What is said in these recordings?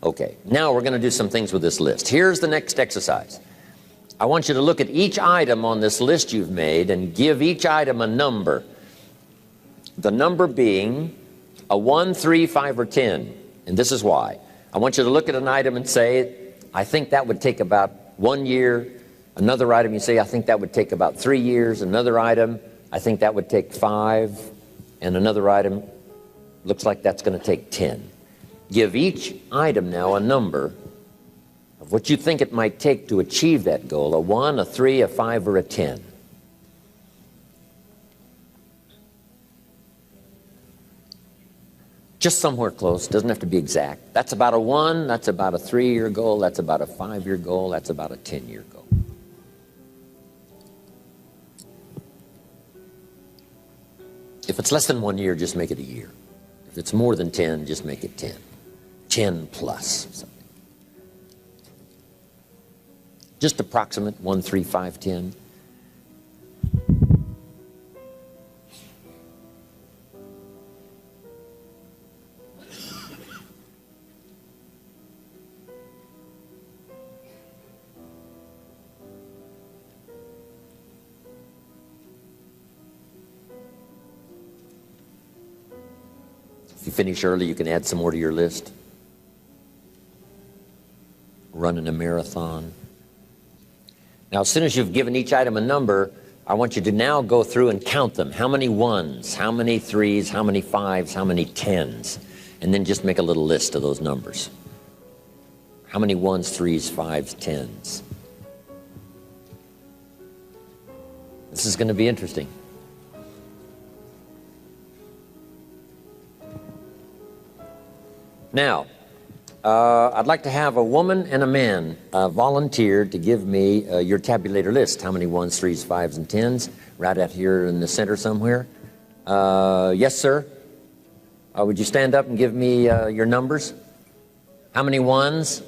Okay, now we're going to do some things with this list. Here's the next exercise. I want you to look at each item on this list you've made and give each item a number. The number being a 1, 3, 5, or 10. And this is why. I want you to look at an item and say, I think that would take about 1 year. Another item, you say, I think that would take about 3 years. Another item, I think that would take 5. And another item, looks like that's going to take 10. Give each item now a number of what you think it might take to achieve that goal, a 1, a 3, a 5, or a 10. Just somewhere close, doesn't have to be exact. That's about a 1, that's about a 3-year goal, that's about a 5-year goal, that's about a 10-year goal. If it's less than 1 year, just make it a year. If it's more than 10, just make it 10. 10 plus something. Just approximate 1, 3, 5, 10. If you finish early, you can add some more to your list. Running a marathon. Now, as soon as you've given each item a number, I want you to now go through and count them. How many 1s, how many 3s, how many 5s, how many 10s? And then just make a little list of those numbers. How many 1s, 3s, 5s, 10s? This is going to be interesting. Now, I'd like to have a woman and a man volunteer to give me your tabulator list. How many 1s, 3s, 5s, and 10s? Right out here in the center somewhere. Yes, sir. Would you stand up and give me your numbers? How many 1s?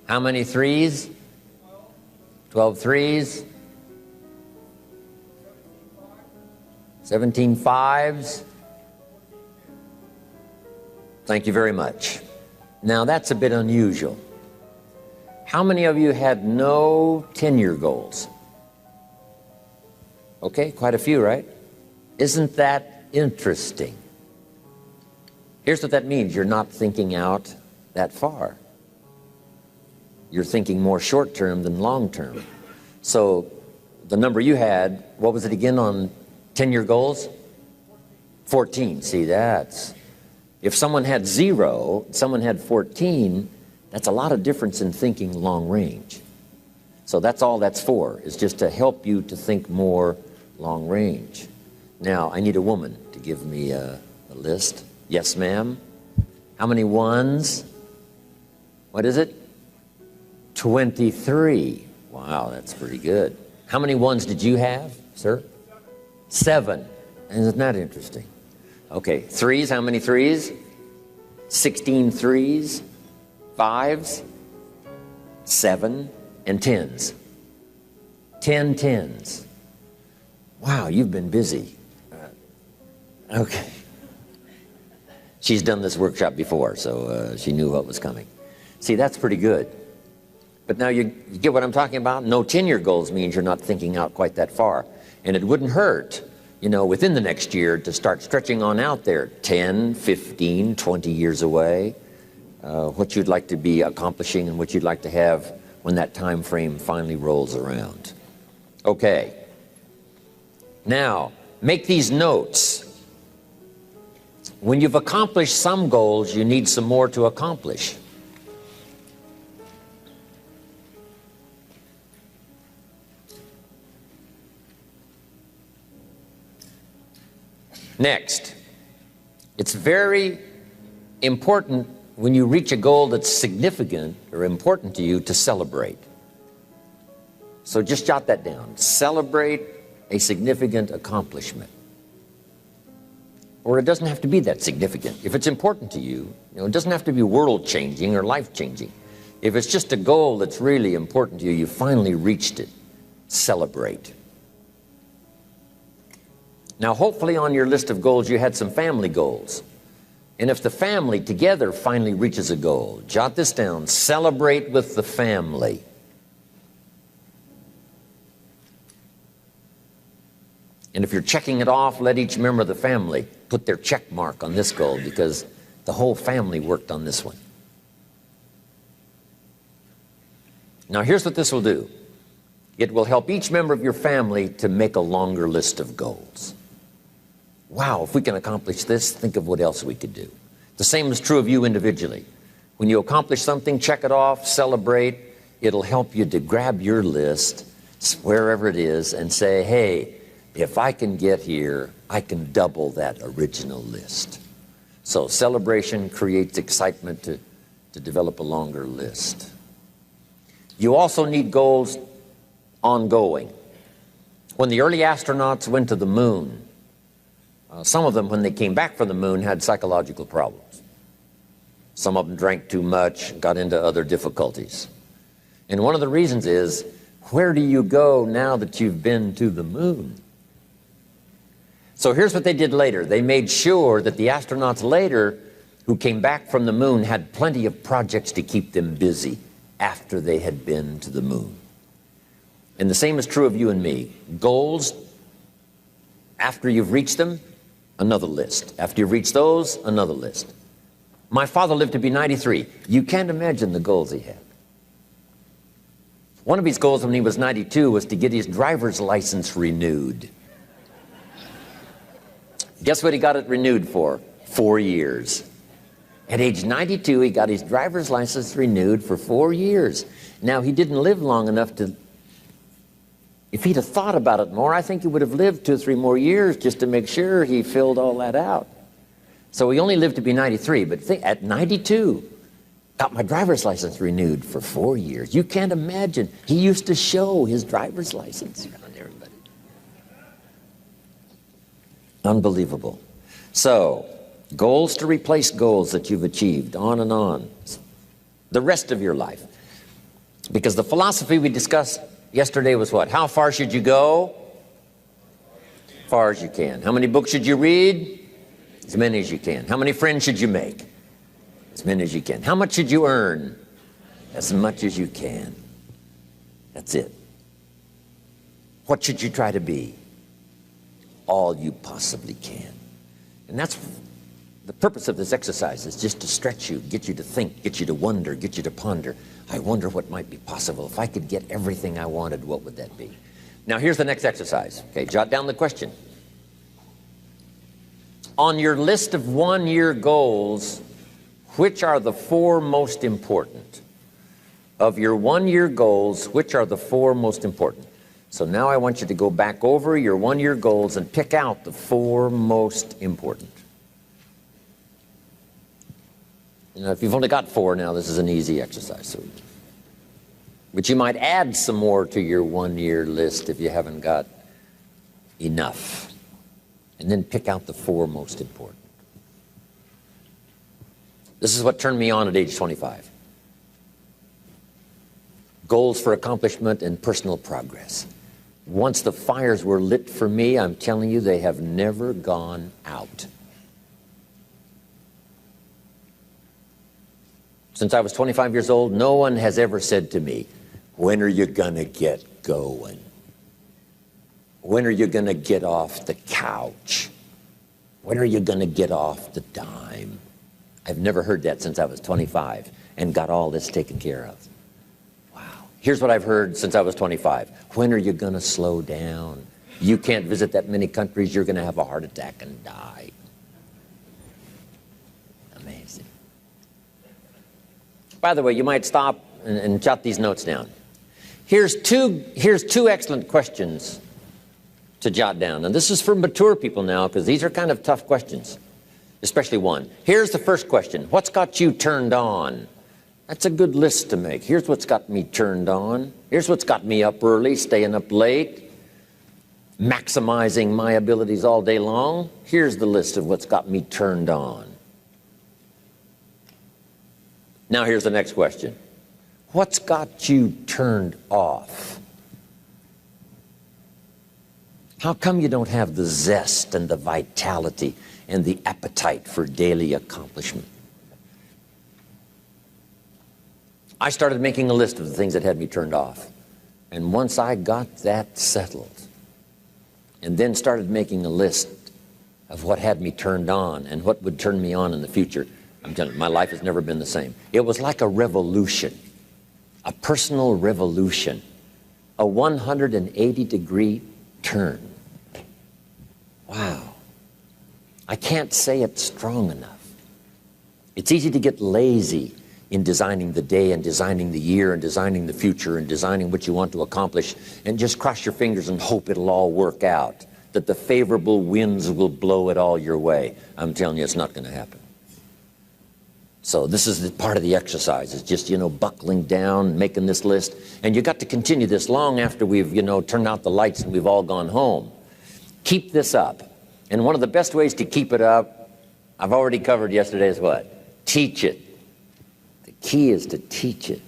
How many 3s? 12 3s. 17 5s. Thank you very much. Now that's a bit unusual. How many of you had no 10-year goals? Okay, quite a few, right? Isn't that interesting? Here's what that means. You're not thinking out that far. You're thinking more short-term than long-term. So the number you had, what was it again on 10-year goals? 14. See, that's... If someone had 0, someone had 14, that's a lot of difference in thinking long range. So that's all that's for, is just to help you to think more long range. Now, I need a woman to give me a list. Yes, ma'am. How many 1s? What is it? 23. Wow, that's pretty good. How many 1s did you have, sir? 7. Isn't that interesting? Okay, 3s, how many 3s? 16 3s, 5s, 7, and 10s. 10 10s. Wow, you've been busy. Okay. She's done this workshop before, so she knew what was coming. See, that's pretty good. But now you get what I'm talking about? No 10-year goals means you're not thinking out quite that far. And it wouldn't hurt, you know, within the next year to start stretching on out there 10, 15, 20 years away, what you'd like to be accomplishing and what you'd like to have when that time frame finally rolls around. Okay. Now, make these notes. When you've accomplished some goals, you need some more to accomplish. Next, it's very important when you reach a goal that's significant or important to you to celebrate. So just jot that down. Celebrate a significant accomplishment. Or it doesn't have to be that significant. If it's important to you, it doesn't have to be world-changing or life-changing. If it's just a goal that's really important to you, you finally reached it, celebrate. Now, hopefully on your list of goals, you had some family goals. And if the family together finally reaches a goal, jot this down, celebrate with the family. And if you're checking it off, let each member of the family put their check mark on this goal, because the whole family worked on this one. Now here's what this will do. It will help each member of your family to make a longer list of goals. Wow, if we can accomplish this, think of what else we could do. The same is true of you individually. When you accomplish something, check it off, celebrate. It'll help you to grab your list, wherever it is, and say, hey, if I can get here, I can double that original list. So celebration creates excitement to develop a longer list. You also need goals ongoing. When the early astronauts went to the moon, some of them, when they came back from the moon, had psychological problems. Some of them drank too much, got into other difficulties. And one of the reasons is, where do you go now that you've been to the moon? So here's what they did later. They made sure that the astronauts later who came back from the moon had plenty of projects to keep them busy after they had been to the moon. And the same is true of you and me. Goals, after you've reached them, another list. After you've reached those, another list. My father lived to be 93. You can't imagine the goals he had. One of his goals when he was 92 was to get his driver's license renewed. Guess what he got it renewed for? 4 years. At age 92, he got his driver's license renewed for 4 years. Now, he didn't live long enough to... If he'd have thought about it more, I think he would have lived 2 or 3 more years just to make sure he filled all that out. So he only lived to be 93, but at 92, got my driver's license renewed for 4 years. You can't imagine. He used to show his driver's license around everybody. Unbelievable. So, goals to replace goals that you've achieved, on and on, the rest of your life. Because the philosophy we discussed yesterday was what? How far should you go? As far as you can. How many books should you read? As many as you can. How many friends should you make? As many as you can. How much should you earn? As much as you can. That's it. What should you try to be? All you possibly can. And that's the purpose of this exercise, is just to stretch you, get you to think, get you to wonder, get you to ponder. I wonder what might be possible. If I could get everything I wanted, what would that be? Now here's the next exercise. Okay, jot down the question. On your list of one-year goals, which are the 4 most important? Of your one-year goals, which are the 4 most important? So now I want you to go back over your one-year goals and pick out the 4 most important. You know, if you've only got 4 now, this is an easy exercise. So, but you might add some more to your one-year list if you haven't got enough. And then pick out the 4 most important. This is what turned me on at age 25. Goals for accomplishment and personal progress. Once the fires were lit for me, I'm telling you, they have never gone out. Since I was 25 years old, no one has ever said to me, when are you going to get going? When are you going to get off the couch? When are you going to get off the dime? I've never heard that since I was 25 and got all this taken care of. Wow. Here's what I've heard since I was 25. When are you going to slow down? You can't visit that many countries. You're going to have a heart attack and die. Amazing. By the way, you might stop and jot these notes down. Here's two excellent questions to jot down. And this is for mature people now, because these are kind of tough questions, especially one. Here's the first question. What's got you turned on? That's a good list to make. Here's what's got me turned on. Here's what's got me up early, staying up late, maximizing my abilities all day long. Here's the list of what's got me turned on. Now here's the next question. What's got you turned off? How come you don't have the zest and the vitality and the appetite for daily accomplishment. I started making a list of the things that had me turned off. And once I got that settled, and then started making a list of what had me turned on and what would turn me on in the future, I'm telling you, my life has never been the same. It was like a revolution, a personal revolution, a 180-degree turn. Wow. I can't say it strong enough. It's easy to get lazy in designing the day and designing the year and designing the future and designing what you want to accomplish and just cross your fingers and hope it'll all work out, that the favorable winds will blow it all your way. I'm telling you, it's not going to happen. So this is the part of the exercise. It's just, buckling down, making this list. And you got to continue this long after we've, turned out the lights and we've all gone home. Keep this up. And one of the best ways to keep it up, I've already covered yesterday, is what? Teach it. The key is to teach it.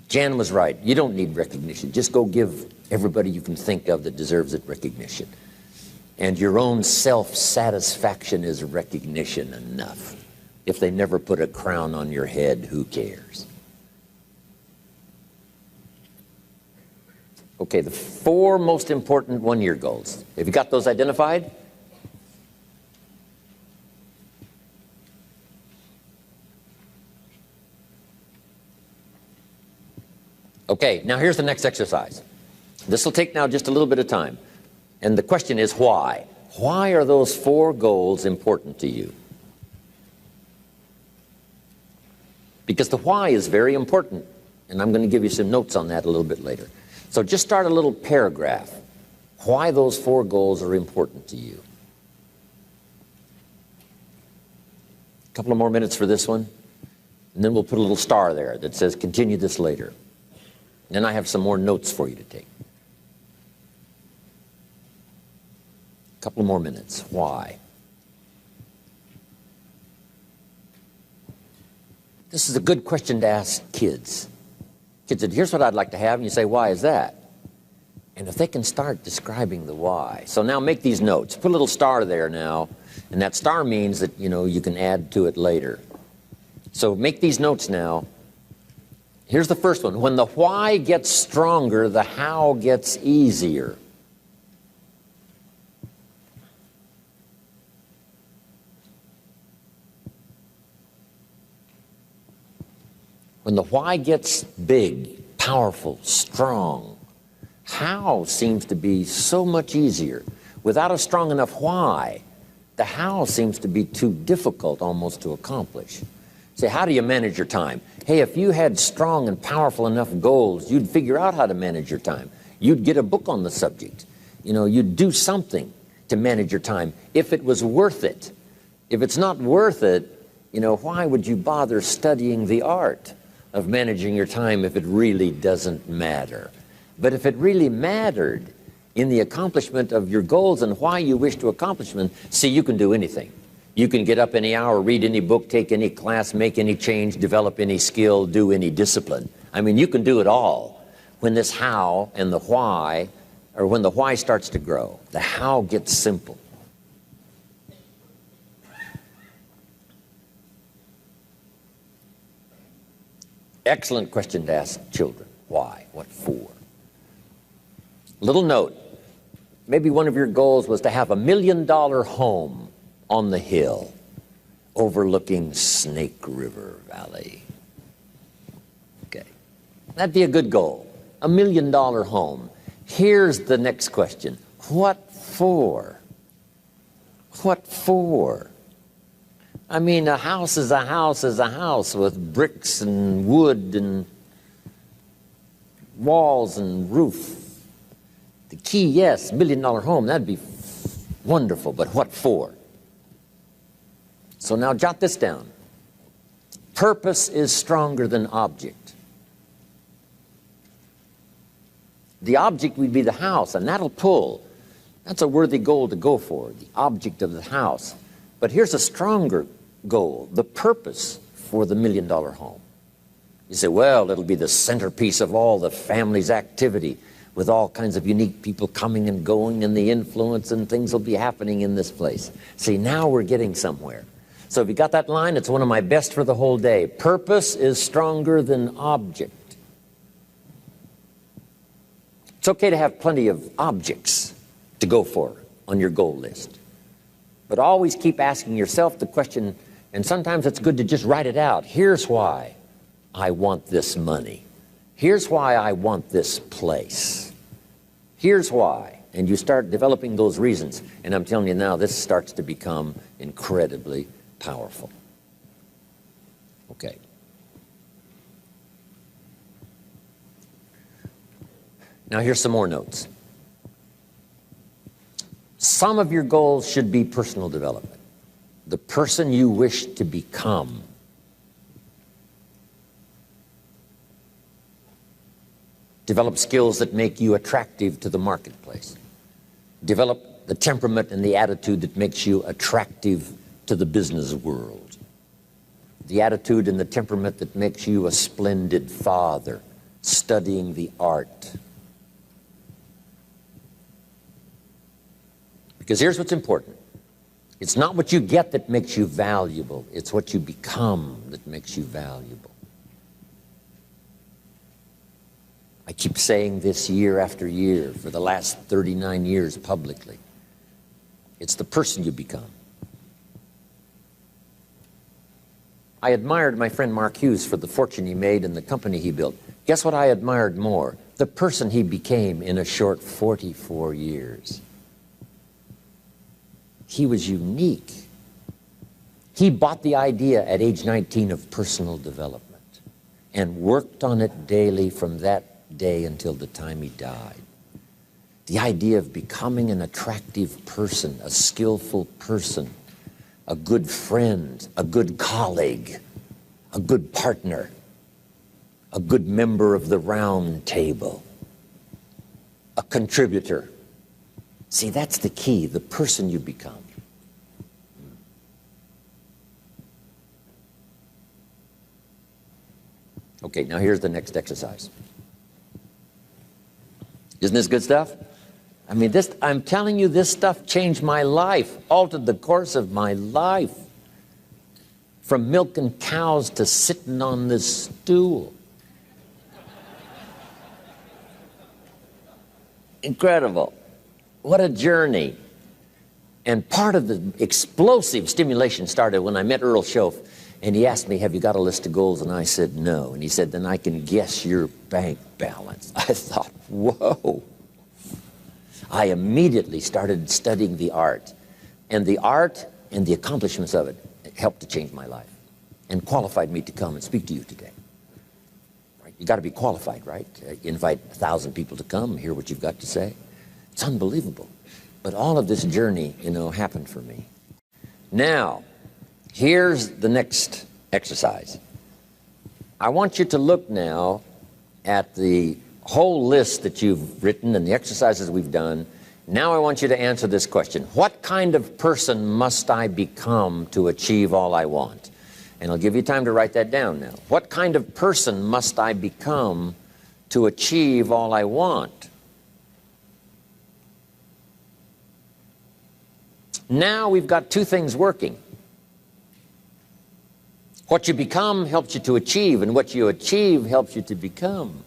Jan was right. You don't need recognition. Just go give everybody you can think of that deserves it recognition. And your own self-satisfaction is recognition enough. If they never put a crown on your head, who cares? Okay, the 4 most important one-year goals. Have you got those identified? Okay, now here's the next exercise. This will take now just a little bit of time. And the question is why? Why are those 4 goals important to you? Because the why is very important. And I'm going to give you some notes on that a little bit later. So just start a little paragraph. Why those 4 goals are important to you. A couple of more minutes for this one. And then we'll put a little star there that says continue this later. Then I have some more notes for you to take. A couple more minutes. Why? This is a good question to ask kids. Kids said, here's what I'd like to have. And you say, why is that? And if they can start describing the why. So now make these notes. Put a little star there now. And that star means that, you can add to it later. So make these notes now. Here's the first one. When the why gets stronger, the how gets easier. When the why gets big, powerful, strong, how seems to be so much easier. Without a strong enough why, the how seems to be too difficult almost to accomplish. Say, how do you manage your time? Hey, if you had strong and powerful enough goals, you'd figure out how to manage your time. You'd get a book on the subject. You'd do something to manage your time if it was worth it. If it's not worth it, why would you bother studying the art of managing your time if it really doesn't matter? But if it really mattered in the accomplishment of your goals and why you wish to accomplish them, see, you can do anything. You can get up any hour, read any book, take any class, make any change, develop any skill, do any discipline. I mean, you can do it all when this how and the why, or when the why starts to grow. The how gets simple. Excellent question to ask children. Why? What for? Little note. Maybe one of your goals was to have $1 million home on the hill overlooking Snake River Valley. Okay. That'd be a good goal. $1 million home. Here's the next question. What for? What for? I mean, a house is a house is a house with bricks and wood and walls and roof. The key, yes, $1 million home, that'd be wonderful, but what for? So now jot this down. Purpose is stronger than object. The object would be the house, and that'll pull. That's a worthy goal to go for, the object of the house. But here's a stronger goal, the purpose for the $1 million home. You say, well, it'll be the centerpiece of all the family's activity. with all kinds of unique people coming and going, and the influence and things will be happening in this place. See, now we're getting somewhere. So if you got that line, it's one of my best for the whole day. Purpose is stronger than object. It's okay to have plenty of objects to go for on your goal list. But always keep asking yourself the question, and sometimes it's good to just write it out. Here's why I want this money. Here's why I want this place. Here's why. And you start developing those reasons. And I'm telling you now, this starts to become incredibly powerful. Okay. Now here's some more notes. Some of your goals should be personal development. The person you wish to become. Develop skills that make you attractive to the marketplace. Develop the temperament and the attitude that makes you attractive to the business world. The attitude and the temperament that makes you a splendid father, studying the art. Because here's what's important. It's not what you get that makes you valuable. It's what you become that makes you valuable. I keep saying this year after year for the last 39 years publicly. It's the person you become. I admired my friend Mark Hughes for the fortune he made and the company he built. Guess what I admired more? The person he became in a short 44 years. He was unique. He bought the idea at age 19 of personal development and worked on it daily from that day until the time he died. The idea of becoming an attractive person, a skillful person, a good friend, a good colleague, a good partner, a good member of the round table, a contributor. See, that's the key, the person you become. Okay, now here's the next exercise. Isn't this good stuff? I mean, I'm telling you, this stuff changed my life, altered the course of my life. From milking cows to sitting on this stool. Incredible. What a journey. And part of the explosive stimulation started when I met Earl Schoaf, and he asked me, have you got a list of goals? And I said, no. And he said, then I can guess your bank balance. I thought, whoa. I immediately started studying the art. And the art and the accomplishments of it helped to change my life and qualified me to come and speak to you today. Right? You got to be qualified, right? Invite 1,000 people to come, hear what you've got to say. It's unbelievable. But all of this journey, happened for me. Now, here's the next exercise. I want you to look now at the whole list that you've written and the exercises we've done. Now I want you to answer this question. What kind of person must I become to achieve all I want? And I'll give you time to write that down now. What kind of person must I become to achieve all I want? Now we've got two things working. What you become helps you to achieve, and what you achieve helps you to become.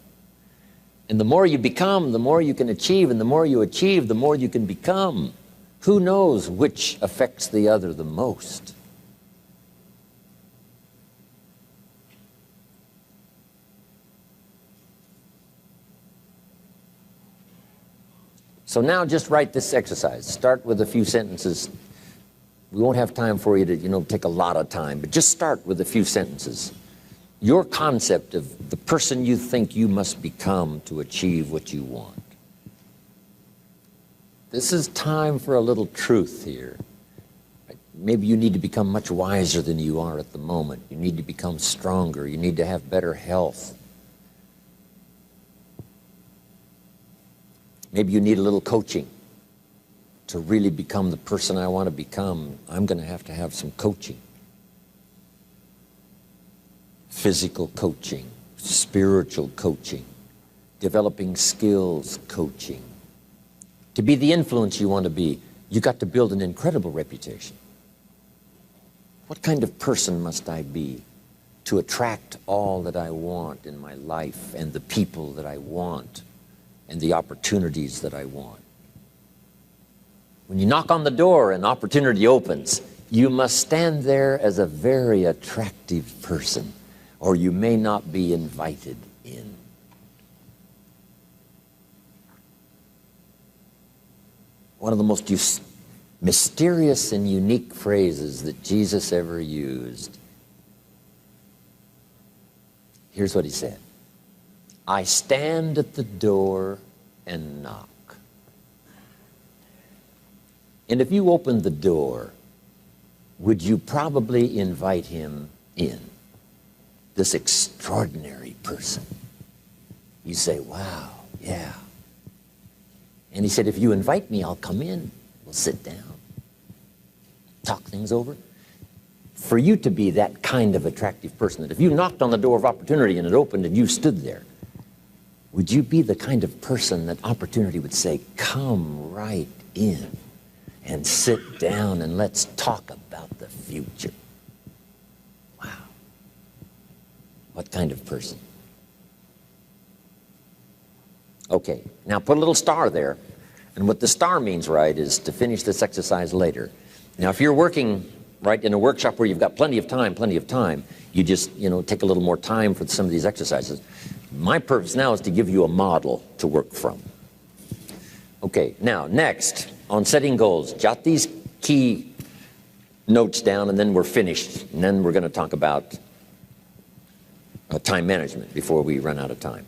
And the more you become, the more you can achieve, and the more you achieve, the more you can become. Who knows which affects the other the most? So now just write this exercise. Start with a few sentences. We won't have time for you to, take a lot of time, but just start with a few sentences. Your concept of the person you think you must become to achieve what you want. This is time for a little truth here. Maybe you need to become much wiser than you are at the moment. You need to become stronger. You need to have better health. Maybe you need a little coaching. To really become the person I want to become, I'm going to have some coaching. Physical coaching, spiritual coaching, developing skills, coaching. To be the influence you want to be, you got to build an incredible reputation. What kind of person must I be to attract all that I want in my life and the people that I want and the opportunities that I want? When you knock on the door and opportunity opens, you must stand there as a very attractive person, or you may not be invited in. One of the most mysterious and unique phrases that Jesus ever used. Here's what he said. I stand at the door and knock. And if you opened the door, would you probably invite him in? This extraordinary person. You say, wow, yeah. And he said, if you invite me, I'll come in. We'll sit down, talk things over. For you to be that kind of attractive person, that if you knocked on the door of opportunity and it opened and you stood there, would you be the kind of person that opportunity would say, come right in and sit down and let's talk about the future? Wow. What kind of person? Okay, now put a little star there. And what the star means, right, is to finish this exercise later. Now, if you're working, right, in a workshop where you've got plenty of time, you just, take a little more time for some of these exercises. My purpose now is to give you a model to work from. Okay, now, next, on setting goals, jot these key notes down, and then we're finished. And then we're going to talk about time management before we run out of time.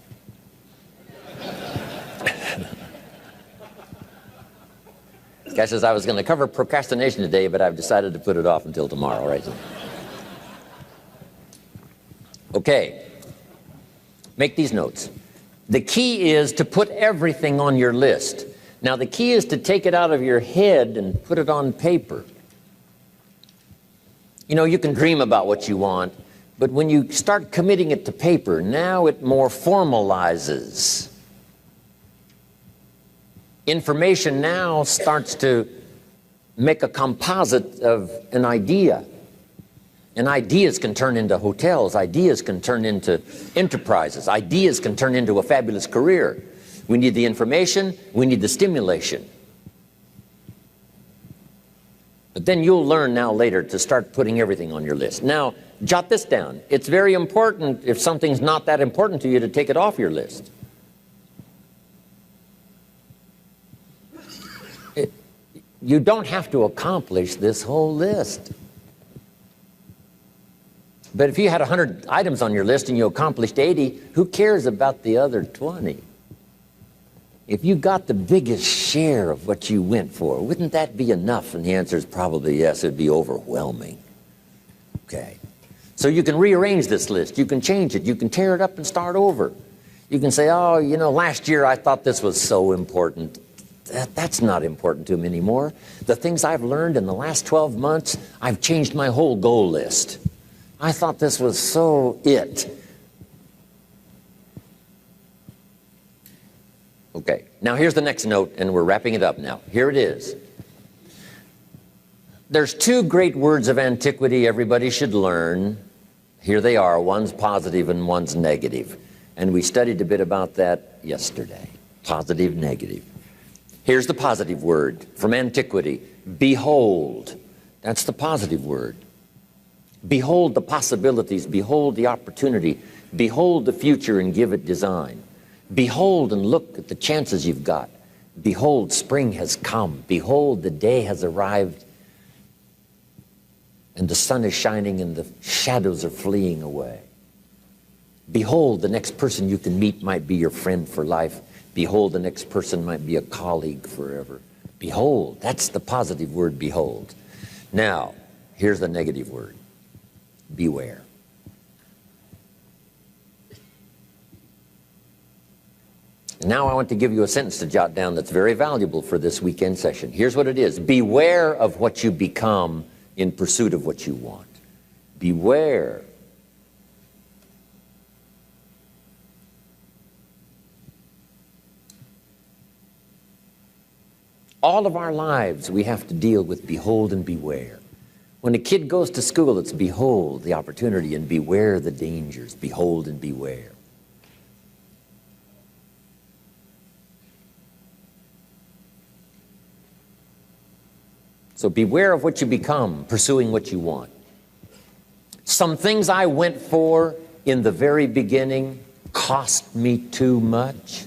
Guy says, I was going to cover procrastination today, but I've decided to put it off until tomorrow, right? Okay. Make these notes. The key is to put everything on your list. Now, the key is to take it out of your head and put it on paper. You can dream about what you want, but when you start committing it to paper, now it more formalizes. Information now starts to make a composite of an idea. And ideas can turn into hotels. Ideas can turn into enterprises. Ideas can turn into a fabulous career. We need the information. We need the stimulation. But then you'll learn now later to start putting everything on your list. Now, jot this down. It's very important, if something's not that important to you, to take it off your list. You don't have to accomplish this whole list. But if you had 100 items on your list and you accomplished 80, who cares about the other 20? If you got the biggest share of what you went for, wouldn't that be enough? And the answer is probably yes. It'd be overwhelming. Okay. So you can rearrange this list. You can change it. You can tear it up and start over. You can say, oh, last year I thought this was so important. That's not important to me anymore. The things I've learned in the last 12 months, I've changed my whole goal list. I thought this was so it. Okay, now here's the next note, and we're wrapping it up now. Here it is. There's two great words of antiquity everybody should learn. Here they are. One's positive and one's negative. And we studied a bit about that yesterday. Positive, negative. Here's the positive word from antiquity. Behold. That's the positive word. Behold the possibilities. Behold the opportunity. Behold the future and give it design. Behold and look at the chances you've got. Behold, spring has come. Behold, the day has arrived. And the sun is shining and the shadows are fleeing away. Behold, the next person you can meet might be your friend for life. Behold, the next person might be a colleague forever. Behold, that's the positive word, behold. Now, here's the negative word. Beware. Now I want to give you a sentence to jot down that's very valuable for this weekend session. Here's what it is. Beware of what you become in pursuit of what you want. Beware. All of our lives, we have to deal with behold and beware. When a kid goes to school, it's behold the opportunity and beware the dangers. Behold and beware. So beware of what you become, pursuing what you want. Some things I went for in the very beginning cost me too much.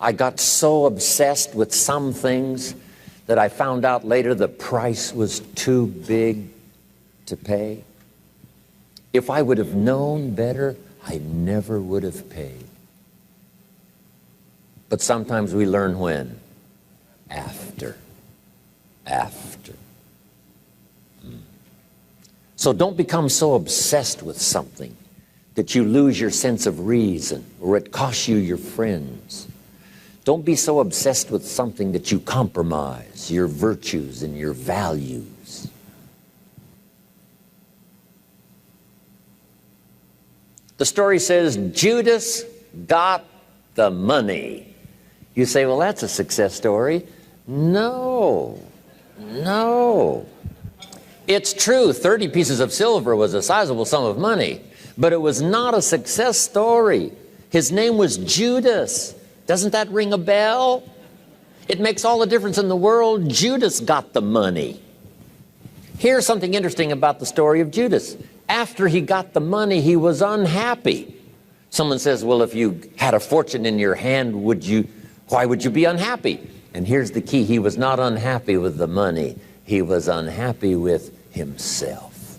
I got so obsessed with some things that I found out later the price was too big to pay. If I would have known better, I never would have paid. But sometimes we learn when? After. So don't become so obsessed with something that you lose your sense of reason or it costs you your friends. Don't be so obsessed with something that you compromise your virtues and your values. The story says Judas got the money. You say, well, that's a success story. No. It's true, 30 pieces of silver was a sizable sum of money, but it was not a success story. His name was Judas. Doesn't that ring a bell? It makes all the difference in the world. Judas got the money. Here's something interesting about the story of Judas. After he got the money, he was unhappy. Someone says, well, if you had a fortune in your hand, why would you be unhappy? And here's the key. He was not unhappy with the money. He was unhappy with himself.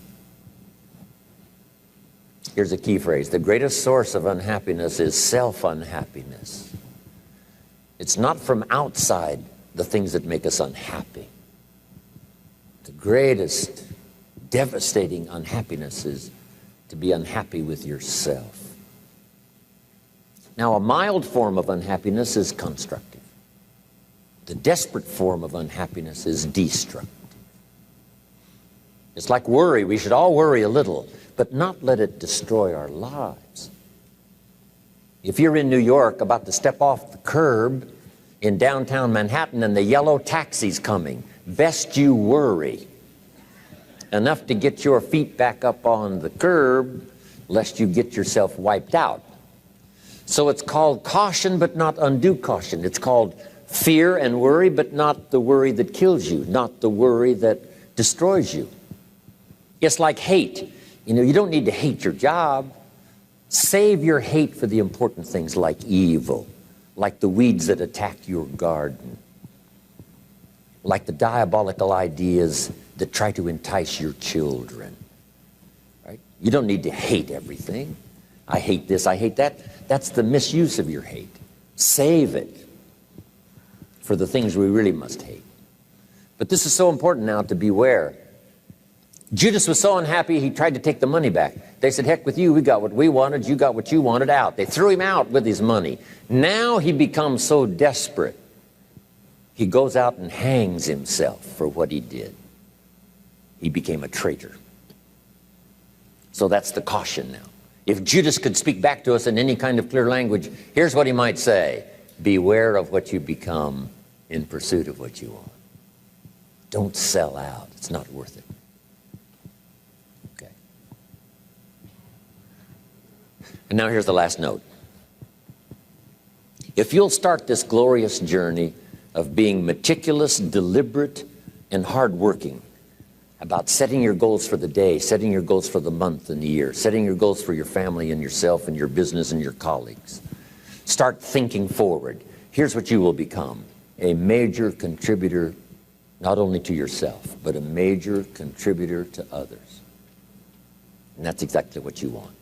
Here's a key phrase. The greatest source of unhappiness is self-unhappiness. It's not from outside the things that make us unhappy. The greatest devastating unhappiness is to be unhappy with yourself. Now, a mild form of unhappiness is constructive. The desperate form of unhappiness is destructive. It's like worry. We should all worry a little, but not let it destroy our lives. If you're in New York about to step off the curb in downtown Manhattan and the yellow taxi's coming, best you worry enough to get your feet back up on the curb lest you get yourself wiped out. So it's called caution, but not undue caution. It's called fear and worry, but not the worry that kills you, not the worry that destroys you. It's like hate. You don't need to hate your job. Save your hate for the important things like evil, like the weeds that attack your garden, like the diabolical ideas that try to entice your children. Right? You don't need to hate everything. I hate this, I hate that. That's the misuse of your hate. Save it for the things we really must hate. But this is so important now to beware. Judas was so unhappy, he tried to take the money back. They said, heck with you, we got what we wanted, you got what you wanted, out. They threw him out with his money. Now he becomes so desperate, he goes out and hangs himself for what he did. He became a traitor. So that's the caution now. If Judas could speak back to us in any kind of clear language, here's what he might say. Beware of what you become in pursuit of what you want. Don't sell out. It's not worth it. Okay. And now here's the last note. If you'll start this glorious journey of being meticulous, deliberate, and hardworking about setting your goals for the day, setting your goals for the month and the year, setting your goals for your family and yourself and your business and your colleagues, start thinking forward. Here's what you will become: a major contributor, not only to yourself, but a major contributor to others. And that's exactly what you want.